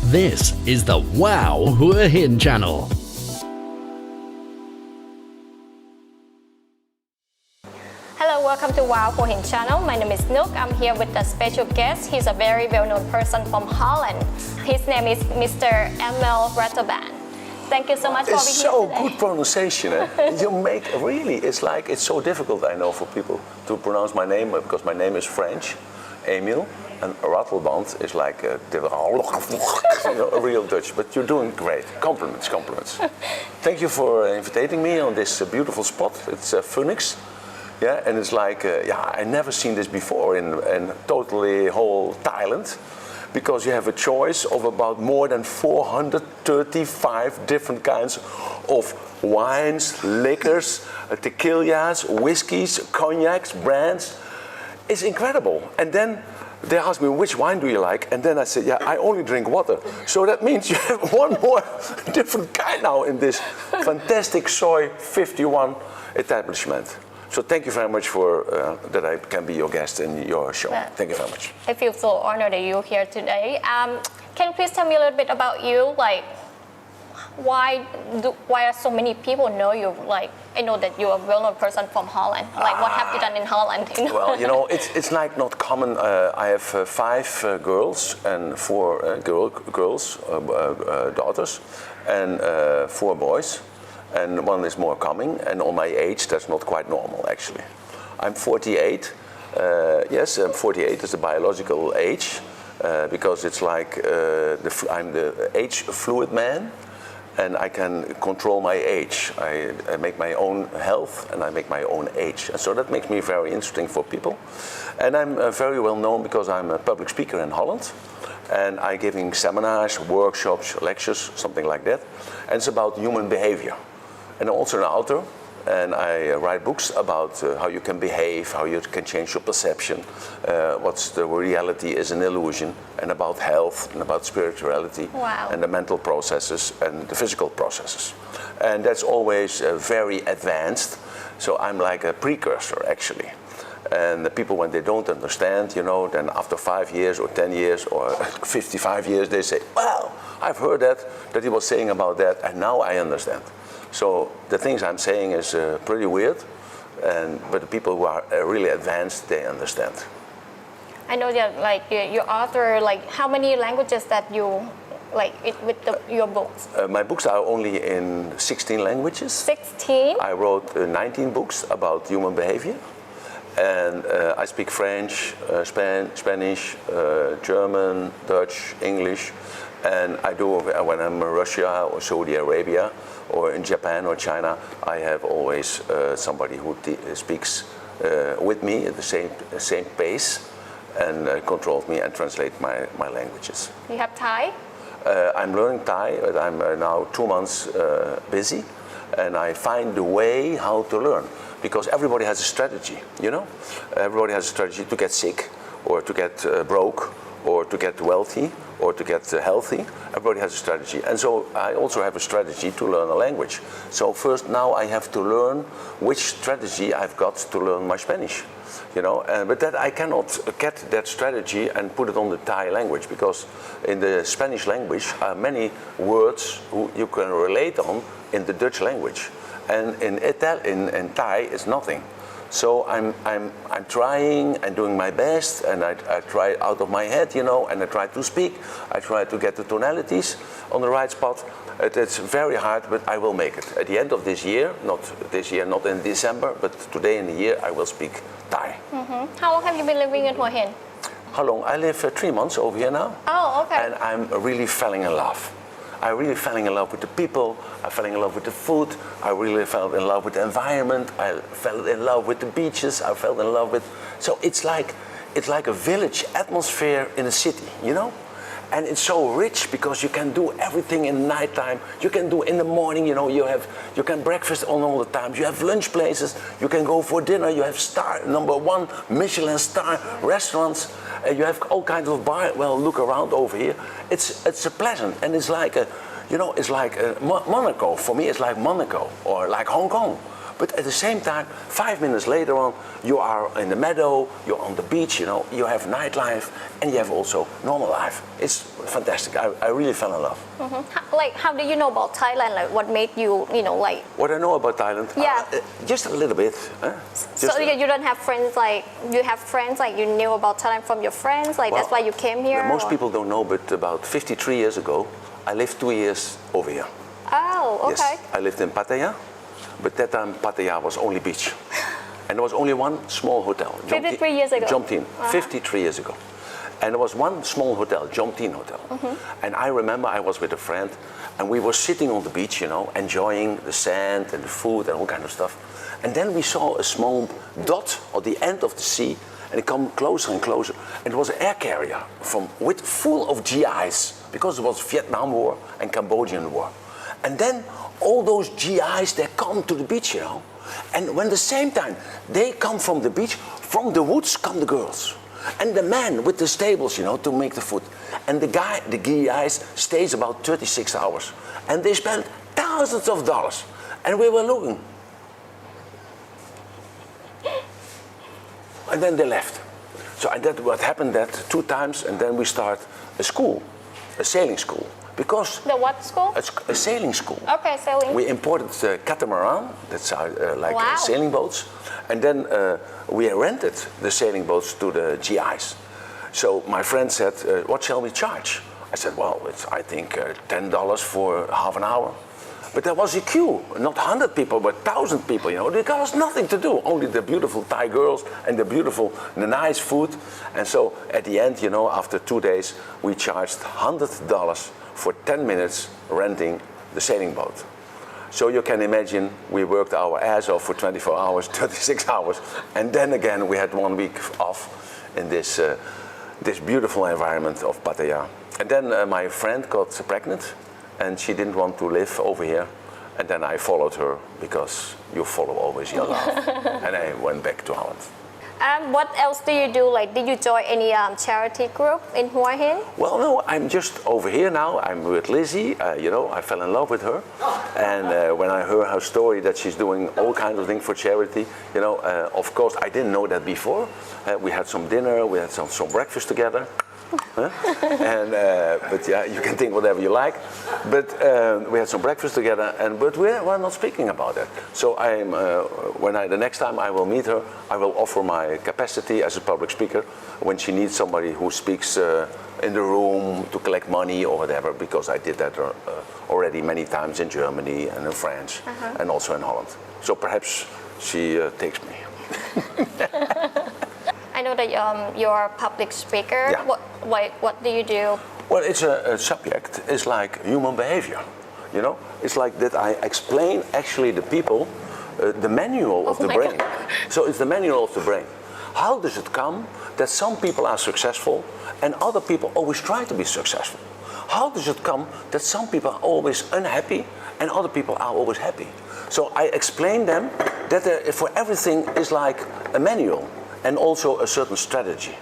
This is the Wow Hua Hin channel. Hello, welcome to Wow Hua Hin channel. My name is Nook. I'm here with a special guest. He's a very well-known person from Holland. His name is Mr. Emile Ratelband. Thank you so much for being here It's so today. good pronunciation. You make really, it's so difficult, I know, for people to pronounce my name because my name is French, Emile, and Ratelband is like a real Dutch. But you're doing great. Compliments, compliments. Thank you for inviting me on this beautiful spot. It's Phoenix. Yeah, and it's like, I never seen this before in totally whole Thailand, because you have a choice of about more than 435 different kinds of wines, liquors, tequilas, whiskeys, cognacs, brands. It's incredible. And then they asked me, which wine do you like? And then I said, I only drink water. So that means you have one more different kind now in this fantastic Soy 51 establishment. So thank you very much for that I can be your guest in your show. Thank you very much. I feel so honored that you're here today. Can you please tell me a little bit about you? Like, why are so many people know you? Like, I know that you're a well-known person from Holland. Like, what have you done in Holland? You know? Well, you know, it's like not common. I have 5 girls and 4 daughters, and 4 boys. And one is more coming, and on my age, that's not quite normal, actually. I'm 48. Yes, 48 is the biological age, because it's like I'm the age fluid man, and I can control my age. I make my own health, and I make my own age. And so that makes me very interesting for people. And I'm very well known because I'm a public speaker in Holland. And I'm giving seminars, workshops, lectures, something like that. And it's about human behavior. And I'm also an author, and I write books about how you can behave, how you can change your perception, what's the reality is an illusion, and about health, and about spirituality, and the mental processes, and the physical processes. And that's always very advanced, so I'm like a precursor, actually. And the people, when they don't understand, you know, then after 5 years or 10 years or 55 years, they say, well, I've heard that he was saying about that, and now I understand. So the things I'm saying is pretty weird, but the people who are really advanced, they understand. I know that, like, your author, like, how many languages that you, like, with your books? My books are only in 16 languages. 16? I wrote 19 books about human behavior. And I speak French, Spanish, German, Dutch, English. And I do, when I'm in Russia or Saudi Arabia or in Japan or China, I have always somebody who speaks with me at the same pace and controls me and translates my languages. You have Thai? I'm learning Thai, but I'm now 2 months busy, and I find the way how to learn. Because everybody has a strategy, you know? Everybody has a strategy to get sick, or to get broke, or to get wealthy, or to get healthy. Everybody has a strategy. And so I also have a strategy to learn a language. So first now I have to learn which strategy I've got to learn my Spanish. You know, but that I cannot get that strategy and put it on the Thai language, because in the Spanish language are many words you can relate on in the Dutch language. And in Thai it's nothing. So I'm trying and doing my best, and I try out of my head, you know, and I try to speak. I try to get the tonalities on the right spot. It's very hard, but I will make it. At the end of this year, not in December, but today in the year, I will speak Thai. How long have you been living in Hua Hin? How long? I live 3 months over here now. Oh, okay. And I'm really falling in love. I really fell in love with the people, I fell in love with the food, I really fell in love with the environment, I fell in love with the beaches, I fell in love with... So it's like a village atmosphere in a city, you know? And it's so rich because you can do everything in nighttime, you can do in the morning, you know, you can breakfast on all the times, you have lunch places, you can go for dinner, you have #1 Michelin star restaurants, you have all kinds of bars. Well, look around over here. It's a pleasant, and it's like a, you know, it's like Monaco. For me, it's like Monaco or like Hong Kong. But at the same time, 5 minutes later on, you are in the meadow, you're on the beach, you know, you have nightlife, and you have also normal life. It's fantastic. I really fell in love. Like, how do you know about Thailand? Like, what made you, you know, like... What I know about Thailand? Yeah. Just a little bit. So you don't have friends, like, you have friends, like, you knew about Thailand from your friends? Like, Well, that's why you came here? Most people don't know, but about 53 years ago, I lived 2 years over here. Oh, okay. Yes, I lived in Pattaya, but that time Pattaya was only beach. And there was only one small hotel. 53 years ago? Jomtien, 53 years ago. And there was one small hotel, Jomtien Hotel. And I remember I was with a friend, and we were sitting on the beach, you know, enjoying the sand and the food and all kind of stuff. And then we saw a small dot at the end of the sea, and it came closer and closer. And it was an air carrier full of GIs, because it was Vietnam War and Cambodian War. And then all those GIs, they come to the beach, you know. And when the same time they come from the beach, from the woods come the girls. And the man with the stables, you know, to make the food. And the GIs stays about 36 hours. And they spent thousands of dollars. And we were looking. And then they left. So that what happened that 2 times, and then we start a school, a sailing school. Because The what school? a sailing school. Okay, sailing. We imported catamaran, that's like Wow. sailing boats, and then we rented the sailing boats to the GIs. So my friend said, what shall we charge? I said, well, it's, I think $10 for half an hour. But there was a queue, not 100 people, but 1,000 people, you know. There was nothing to do, only the beautiful Thai girls and the nice food. And so at the end, you know, after 2 days, we charged $100 for 10 minutes renting the sailing boat. So you can imagine we worked our ass off for 24 hours, 36 hours, and then again we had 1 week off in this beautiful environment of Pattaya. And then my friend got pregnant, and she didn't want to live over here. And then I followed her, because you follow always your love. And I went back to Holland. What else do you do? Like, did you join any charity group in Hua Hin? Well, no, I'm just over here now. I'm with Lizzie. You know, I fell in love with her. And when I heard her story that she's doing all kinds of things for charity, you know, of course, I didn't know that before. We had some dinner, we had some breakfast together. And but yeah, you can think whatever you like. But we had some breakfast together, but we're not speaking about that. So the next time I will meet her, I will offer my capacity as a public speaker when she needs somebody who speaks in the room to collect money or whatever, because I did that already many times in Germany and in France and also in Holland. So perhaps she takes me. I know that you're a public speaker. Yeah. What do you do? Well, it's a subject. It's like human behavior, you know? It's like that I explain actually the people the manual of the brain. So it's the manual of the brain. How does it come that some people are successful and other people always try to be successful? How does it come that some people are always unhappy and other people are always happy? So I explain them that for everything is like a manual and also a certain strategy.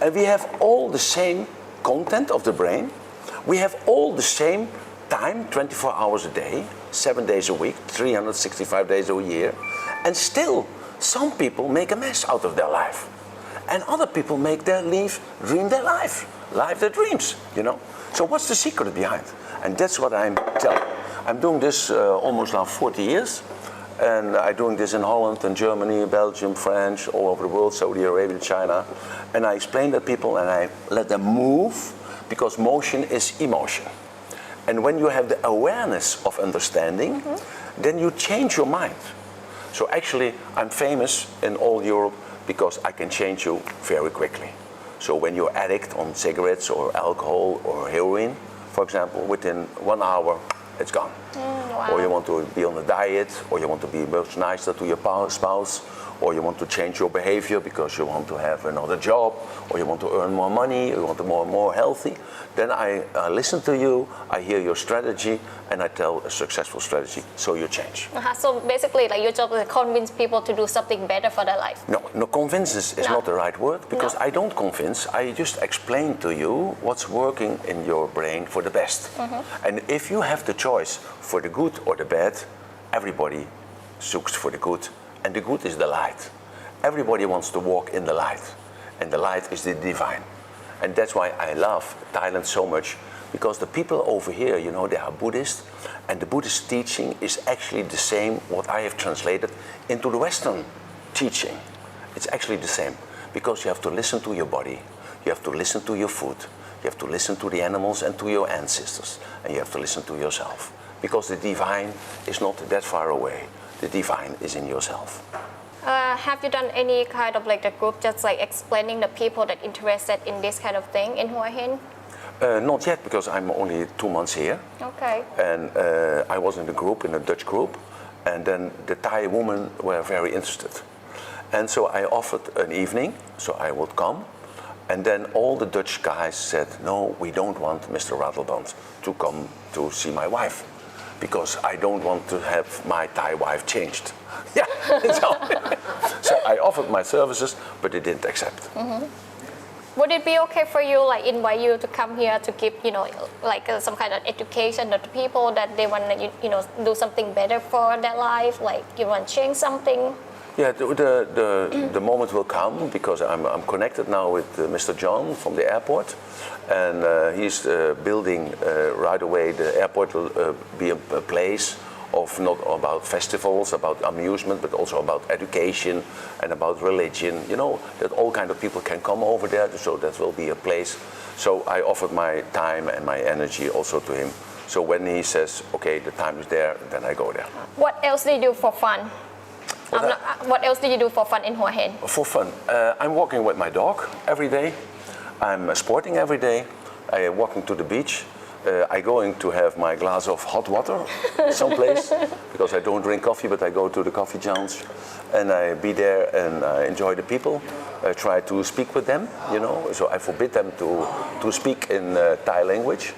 And we have all the same content of the brain. We have all the same time, 24 hours a day, 7 days a week, 365 days a year. And still, some people make a mess out of their life. And other people make dream their life their dreams, you know. So what's the secret behind? And that's what I'm telling. I'm doing this almost now 40 years. And I'm doing this in Holland and Germany, Belgium, France, all over the world, Saudi Arabia, China. And I explain that people and I let them move, because motion is emotion. And when you have the awareness of understanding, then you change your mind. So actually, I'm famous in all Europe because I can change you very quickly. So when you're addict on cigarettes or alcohol or heroin, for example, within 1 hour, it's gone. Wow. Or you want to be on a diet, or you want to be much nicer to your spouse, or you want to change your behavior because you want to have another job, or you want to earn more money, or you want to be more healthy, then I listen to you, I hear your strategy, and I tell a successful strategy, so you change. So basically, like, your job is to convince people to do something better for their life. No, convince is not the right word, because I don't convince, I just explain to you what's working in your brain for the best. And if you have the choice for the good or the bad, everybody seeks for the good, and the good is the light. Everybody wants to walk in the light, and the light is the divine. And that's why I love Thailand so much, because the people over here, you know, they are Buddhist, and the Buddhist teaching is actually the same what I have translated into the Western teaching. It's actually the same, because you have to listen to your body, you have to listen to your food, you have to listen to the animals and to your ancestors, and you have to listen to yourself. Because the divine is not that far away. The divine is in yourself. Have you done any kind of like the group just like explaining the people that interested in this kind of thing in Hua Hin? Not yet, because I'm only 2 months here. Okay. And I was in the group, in a Dutch group, and then the Thai women were very interested. And so I offered an evening, so I would come. And then all the Dutch guys said, no, we don't want Mr. Ratelband to come to see my wife, because I don't want to have my Thai wife changed. Yeah, so I offered my services, but they didn't accept. Mm-hmm. Would it be okay for you, like invite you to come here to give, you know, like some kind of education to the people that they want to, you know, do something better for their life, like you want to change something? Yeah, the moment will come, because I'm connected now with Mr. John from the airport, and he's building right away. The airport will be a place of not about festivals, about amusement, but also about education and about religion. You know, that all kind of people can come over there, so that will be a place. So I offered my time and my energy also to him. So when he says, okay, the time is there, then I go there. What else do you do for fun? What else do you do for fun in Hua Hin? For fun, I'm walking with my dog every day. I'm sporting every day. I am walking to the beach. I going to have my glass of hot water someplace, because I don't drink coffee, but I go to the coffee jounce, and I be there and I enjoy the people. I try to speak with them, you know. So I forbid them to speak in Thai language,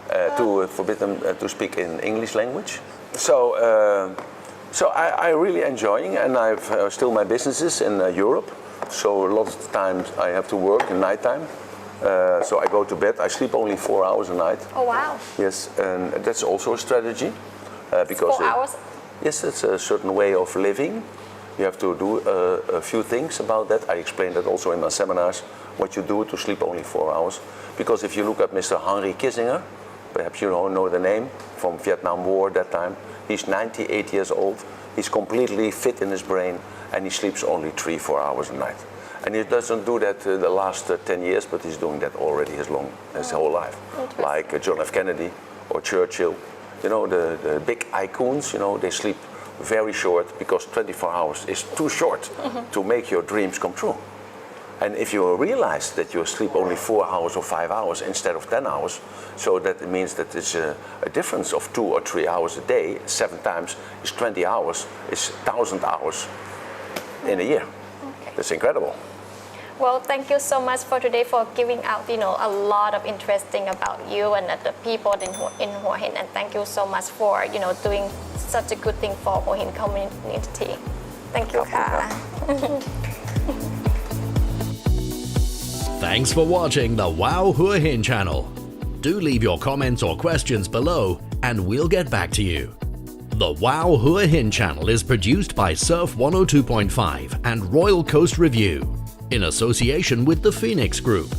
to forbid them to speak in English language. So I really enjoying, and I've still my businesses in Europe. So a lot of times I have to work in nighttime. So I go to bed. I sleep only 4 hours a night. Oh wow! Yes, and that's also a strategy, because 4 hours. Yes, it's a certain way of living. You have to do a few things about that. I explain that also in my seminars. What you do to sleep only 4 hours, because if you look at Mr. Henry Kissinger, perhaps you don't know the name, from Vietnam War that time. He's 98 years old. He's completely fit in his brain, and he sleeps only 3-4 hours a night. And he doesn't do that the last 10 years, but he's doing that already his whole life. Like John F. Kennedy or Churchill. You know, the big icons, you know, they sleep very short, because 24 hours is too short to make your dreams come true. And if you realize that you sleep only 4 hours or 5 hours instead of 10 hours, so that it means that it's a difference of 2 or 3 hours a day, 7 times is 20 hours, is 1,000 hours in a year. Okay. That's incredible. Well, thank you so much for today, for giving out, you know, a lot of interesting about you and the people in Hua Hin, and thank you so much for, you know, doing such a good thing for Hua Hin community. Thank you, Ka. Thanks for watching the Wow Hua Hin channel. Do leave your comments or questions below, and we'll get back to you. The Wow Hua Hin channel is produced by Surf 102.5 and Royal Coast Review, in association with the Phoenix Group.